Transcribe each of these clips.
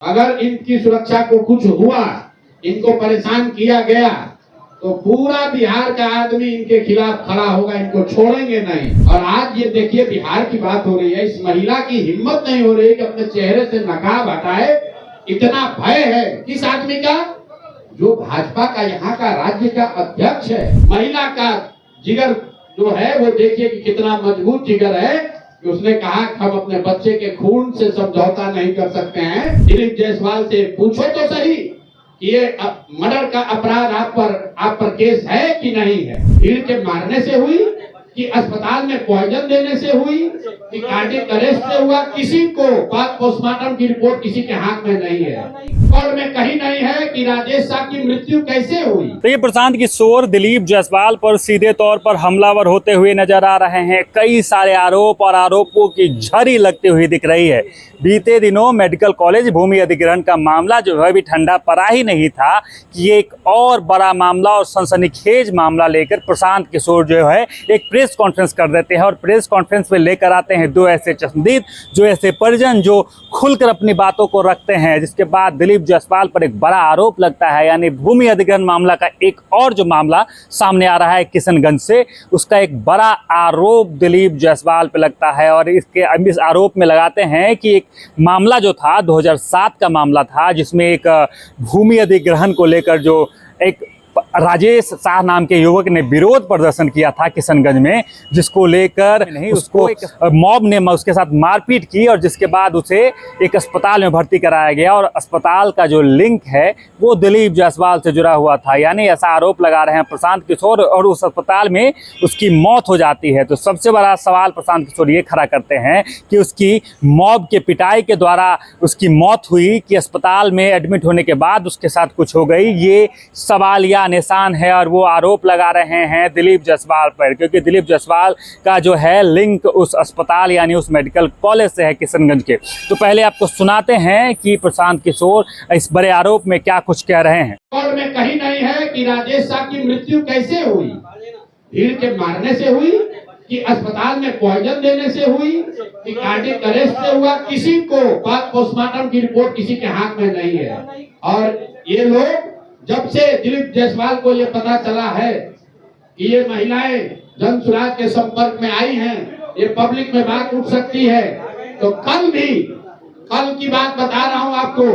अगर इनकी सुरक्षा को कुछ हुआ, इनको परेशान किया गया, तो पूरा बिहार का आदमी इनके खिलाफ खड़ा होगा, इनको छोड़ेंगे नहीं। और आज ये देखिए बिहार की बात हो रही है, इस महिला की हिम्मत नहीं हो रही कि अपने चेहरे से नकाब हटाए। इतना भय है किस आदमी का, जो भाजपा का यहाँ का राज्य का अध्यक्ष है। महिला का जिगर जो है वो देखिए कि कितना मजबूत जिगर है कि उसने कहा कि हम अपने बच्चे के खून से समझौता नहीं कर सकते हैं। दिलीप जायसवाल से पूछो तो सही कि ये मर्डर का अपराध आप पर केस है कि नहीं है। भीड़ के मारने से हुई कि अस्पताल में पॉइजन देने से हुई कि कार्डियक अरेस्ट से हुआ, किसी को पोस्टमार्टम की रिपोर्ट किसी के हाथ में नहीं है और में कहीं नहीं है कि राजेश शाह की मृत्यु कैसे हुई। तो ये प्रशांत किशोर दिलीप जायसवाल पर सीधे तौर पर हमलावर होते हुए नजर आ रहे हैं। कई सारे आरोप और आरोपों की झड़ी लगती हुई दिख रही है। बीते दिनों मेडिकल कॉलेज भूमि अधिग्रहण का मामला जो है अभी ठंडा पड़ा ही नहीं था कि एक और बड़ा मामला और सनसनीखेज मामला लेकर प्रशांत किशोर जो है एक प्रेस कॉन्फ्रेंस कर देते हैं और प्रेस कॉन्फ्रेंस में लेकर आते हैं दो ऐसे चश्मदीद, जो ऐसे परिजन जो खुलकर अपनी बातों को रखते हैं। जिसके बाद दिलीप जायसवाल पर एक बड़ा आरोप लगता है, यानी भूमि अधिग्रहण मामला का एक और जो मामला सामने आ रहा है किशनगंज से, उसका एक बड़ा आरोप दिलीप जायसवाल पे लगता है। और इस आरोप में लगाते हैं कि एक मामला जो था 2007 का मामला था, जिसमें एक भूमि अधिग्रहण को लेकर जो एक राजेश शाह नाम के युवक ने विरोध प्रदर्शन किया था किशनगंज में, जिसको लेकर नहीं उसको मॉब ने उसके साथ मारपीट की और जिसके बाद उसे एक अस्पताल में भर्ती कराया गया और अस्पताल का जो लिंक है वो दिलीप जायसवाल से जुड़ा हुआ था। यानी ऐसा आरोप लगा रहे हैं प्रशांत किशोर और उस अस्पताल में उसकी मौत हो जाती है। तो सबसे बड़ा सवाल प्रशांत किशोर ये खड़ा करते हैं कि उसकी मॉब के पिटाई के द्वारा उसकी मौत हुई कि अस्पताल में एडमिट होने के बाद उसके साथ कुछ हो गई, ये सवाल या निशान है। और वो आरोप लगा रहे हैं दिलीप जायसवाल पर, क्योंकि दिलीप जायसवाल का जो है लिंक उस अस्पताल यानी उस मेडिकल कॉलेज से है किशनगंज के। तो पहले आपको सुनाते हैं कि प्रशांत किशोर इस बड़े आरोप में क्या कुछ कह रहे हैं। और में कहीं नहीं है कि राजेश शाह की मृत्यु कैसे हुई, भीड़ के मारने से हुई कि अस्पताल में पॉइजन देने से हुई कि कार्डियक अरेस्ट से हुआ, किसी को पोस्टमार्टम की रिपोर्ट किसी के हाथ में नहीं है। और ये लोग जब से दिलीप जायसवाल को ये पता चला है कि ये महिलाएं जन सुराज के संपर्क में आई हैं, ये पब्लिक में बात उठ सकती है, तो कल की बात बता रहा हूं आपको,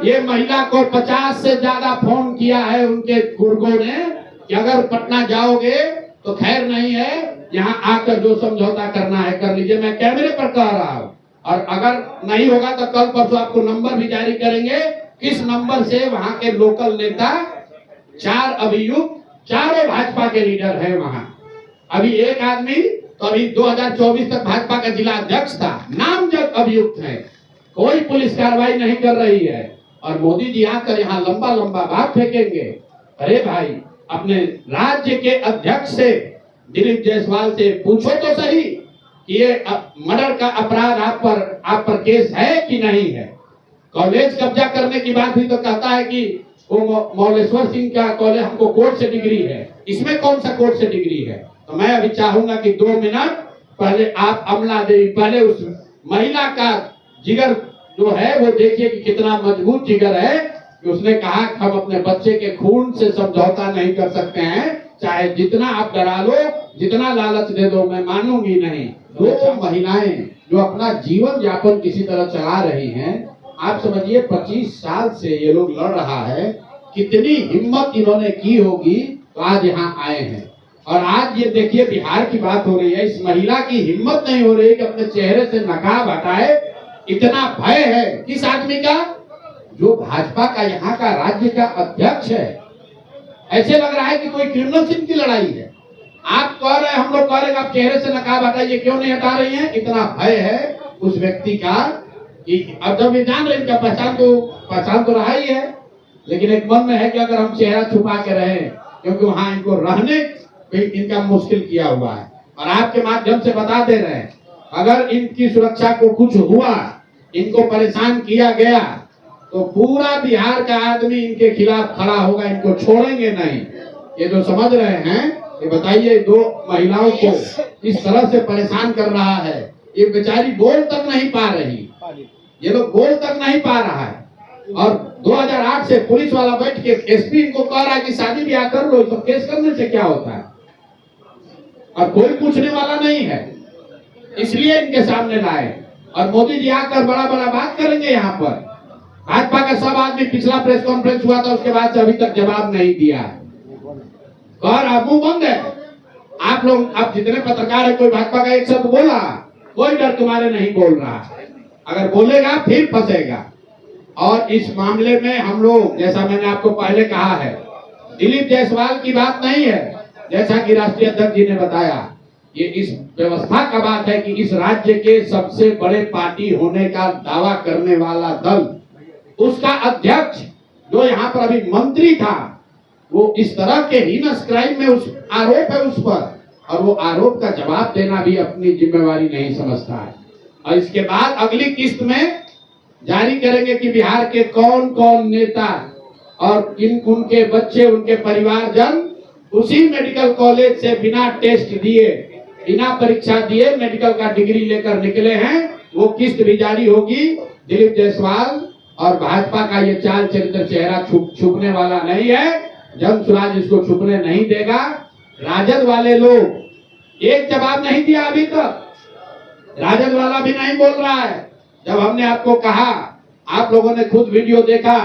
ये महिला को 50 से ज्यादा फोन किया है उनके गुर्गों ने कि अगर पटना जाओगे तो खैर नहीं है, यहाँ आकर जो समझौता करना है कर लीजिए। मैं कैमरे पर कह रहा हूँ और अगर नहीं होगा तो कल परसों आपको नंबर भी जारी करेंगे, किस नंबर से वहां के लोकल नेता 4 अभियुक्त, चारों भाजपा के लीडर हैं वहां। अभी एक आदमी तो अभी 2024 तक भाजपा का जिला अध्यक्ष था, नामजद अभियुक्त है, कोई पुलिस कार्रवाई नहीं कर रही है। और मोदी जी आकर यहाँ लंबा लंबा बात फेंकेंगे। अरे भाई, अपने राज्य के अध्यक्ष से दिलीप जायसवाल से पूछो तो सही कि ये मर्डर का अपराध आप पर केस है कि नहीं है। कॉलेज कब्जा करने की बात हुई तो कहता है कि वो मौलेश्वर सिंह का कॉलेज हमको कोर्ट से डिग्री है, इसमें कौन सा कोर्ट से डिग्री है। तो मैं अभी चाहूंगा कि 2 मिनट पहले आप अमला देवी, पहले उस महिला का जिगर जो है वो देखिए कि कितना मजबूत जिगर है कि उसने कहा कि हम अपने बच्चे के खून से समझौता नहीं कर सकते हैं, चाहे जितना आप डरा लो, जितना लालच दे दो, मैं मानूंगी नहीं। 2 महिलाएं जो अपना जीवन यापन किसी तरह चला रही हैं, आप समझिए 25 साल से ये लोग लड़ रहा है, कितनी हिम्मत इन्होंने की होगी तो आज यहाँ आए हैं। और आज ये देखिए बिहार की बात हो रही है, इस महिला की हिम्मत नहीं हो रही कि अपने चेहरे से नकाब हटाए। इतना भय है किस आदमी का, जो भाजपा का यहाँ का राज्य का अध्यक्ष है। ऐसे लग रहा है कि कोई क्रिमिनल सीन की लड़ाई है। आप कह रहे हैं, हम लोग कह रहे हैं आप चेहरे से नकाब हटाइए, क्यों नहीं हटा रही है। इतना भय है उस व्यक्ति का। अब जब ये जान रहे इनका पहचान तो रहा ही है, लेकिन एक मन में है कि अगर हम चेहरा छुपा के रहें, क्योंकि वहां इनको रहने इनका मुश्किल किया हुआ है। और आपके माध्यम से बता दे रहे हैं, अगर इनकी सुरक्षा को कुछ हुआ, इनको परेशान किया गया, तो पूरा बिहार का आदमी इनके खिलाफ खड़ा होगा, इनको छोड़ेंगे नहीं। ये जो समझ रहे हैं, ये बताइए 2 महिलाओं को इस तरह से परेशान कर रहा है, ये बेचारी बोल तक नहीं पा रही, ये लोग बोल तक नहीं पा रहा है। और 2008 से पुलिस वाला बैठ के एसपी इनको कह रहा है कि शादी ब्याह कर लो, तो केस करने से क्या होता है, और कोई पूछने वाला नहीं है, इसलिए इनके सामने लाए। और मोदी जी आकर बड़ा बड़ा बात करेंगे यहाँ पर। भाजपा का सब आदमी, पिछला प्रेस कॉन्फ्रेंस हुआ था उसके बाद से अभी तक जवाब नहीं दिया है, और मुंह बंद है। आप लोग, आप जितने पत्रकार है, कोई भाजपा का एक शब्द बोला, कोई डर तुम्हारे नहीं बोल रहा, अगर बोलेगा फिर फंसेगा। और इस मामले में हम लोग, जैसा मैंने आपको पहले कहा है, दिलीप जायसवाल की बात नहीं है, जैसा कि राष्ट्रीय अध्यक्ष जी ने बताया, ये इस व्यवस्था का बात है कि इस राज्य के सबसे बड़े पार्टी होने का दावा करने वाला दल, उसका अध्यक्ष जो यहाँ पर अभी मंत्री था, वो इस तरह के हीनस क्राइम में उस आरोप है उस पर, और वो आरोप का जवाब देना भी अपनी जिम्मेवारी नहीं समझता है। और इसके बाद अगली किस्त में जारी करेंगे कि बिहार के कौन कौन नेता और उनके बच्चे, उनके परिवारजन उसी मेडिकल कॉलेज से बिना टेस्ट दिए, बिना परीक्षा दिए मेडिकल का डिग्री लेकर निकले हैं। वो किस्त भी जारी होगी। दिलीप जायसवाल और भाजपा का ये चाल चरित्र चेहरा छुपने वाला नहीं है, जन स्वराज इसको छुपने नहीं देगा। राजद वाले लोग एक जवाब नहीं दिया अभी तक, राजद वाला भी नहीं बोल रहा है। जब हमने आपको कहा, आप लोगों ने खुद वीडियो देखा,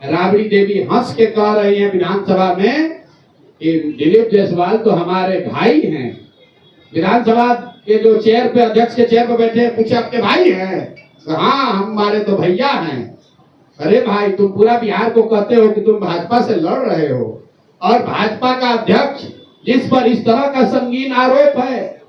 राबड़ी देवी हंस के कह रही है विधानसभा में कि दिलीप जायसवाल तो हमारे भाई हैं। विधानसभा के जो चेयर पे, अध्यक्ष के चेयर पे बैठे, पूछे आपके भाई हैं? हाँ, हमारे तो भैया हैं। अरे भाई, तुम पूरा बिहार को कहते हो कि तुम भाजपा से लड़ रहे हो, और भाजपा का अध्यक्ष जिस पर इस तरह का संगीन आरोप है,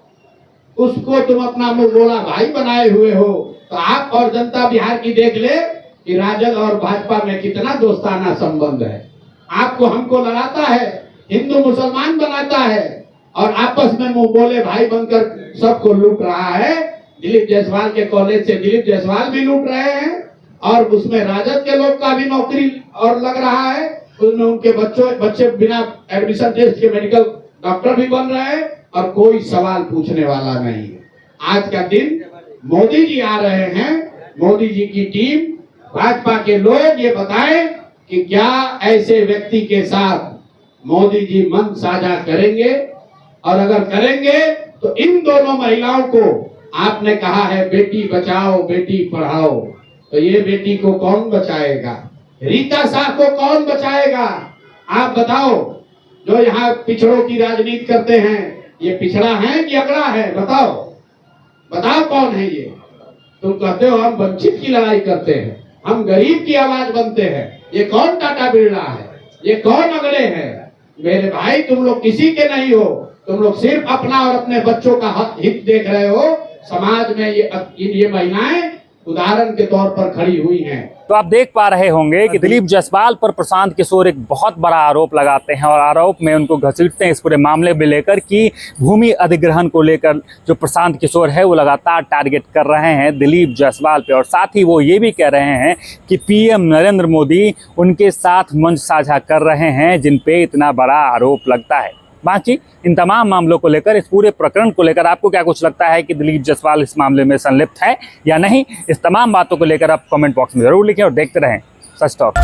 उसको तुम अपना मुंह बोला भाई बनाए हुए हो। तो आप और जनता बिहार की देख ले कि राजद और भाजपा में कितना दोस्ताना संबंध है। आपको हमको लड़ाता है, हिंदू मुसलमान बनाता है, और आपस में मुंह बोले भाई बनकर सबको लूट रहा है। दिलीप जायसवाल के कॉलेज से दिलीप जायसवाल भी लूट रहे हैं, और उसमें राजद के लोग का भी नौकरी और लग रहा है, उसमें उनके बच्चे बिना एडमिशन टेस्ट के मेडिकल डॉक्टर भी बन रहे हैं, और कोई सवाल पूछने वाला नहीं है। आज का दिन मोदी जी आ रहे हैं, मोदी जी की टीम, भाजपा के लोग ये बताएं कि क्या ऐसे व्यक्ति के साथ मोदी जी मन साझा करेंगे, और अगर करेंगे तो इन दोनों महिलाओं को, आपने कहा है बेटी बचाओ बेटी पढ़ाओ, तो ये बेटी को कौन बचाएगा? रीता शाह को कौन बचाएगा? आप बताओ। जो यहाँ पिछड़ों की राजनीति करते हैं, ये पिछड़ा है कि अगड़ा है? बताओ बताओ कौन है ये? तुम कहते हो हम वंचित की लड़ाई करते हैं, हम गरीब की आवाज बनते हैं। ये कौन टाटा बिरला है? ये कौन अगड़े हैं? मेरे भाई, तुम लोग किसी के नहीं हो, तुम लोग सिर्फ अपना और अपने बच्चों का हित देख रहे हो। समाज में ये महिलाएं उदाहरण के तौर पर खड़ी हुई हैं। तो आप देख पा रहे होंगे कि दिलीप जायसवाल पर प्रशांत किशोर एक बहुत बड़ा आरोप लगाते हैं, और आरोप में उनको घसीटते हैं इस पूरे मामले में लेकर कि भूमि अधिग्रहण को लेकर जो प्रशांत किशोर है वो लगातार टारगेट कर रहे हैं दिलीप जायसवाल पे। और साथ ही वो ये भी कह रहे हैं कि पीएम नरेंद्र मोदी उनके साथ मंच साझा कर रहे हैं, जिन पे इतना बड़ा आरोप लगता है। बाकी इन तमाम मामलों को लेकर, इस पूरे प्रकरण को लेकर आपको क्या कुछ लगता है कि दिलीप जायसवाल इस मामले में संलिप्त है या नहीं? इस तमाम बातों को लेकर आप कमेंट बॉक्स में जरूर लिखें और देखते रहें सच टॉक।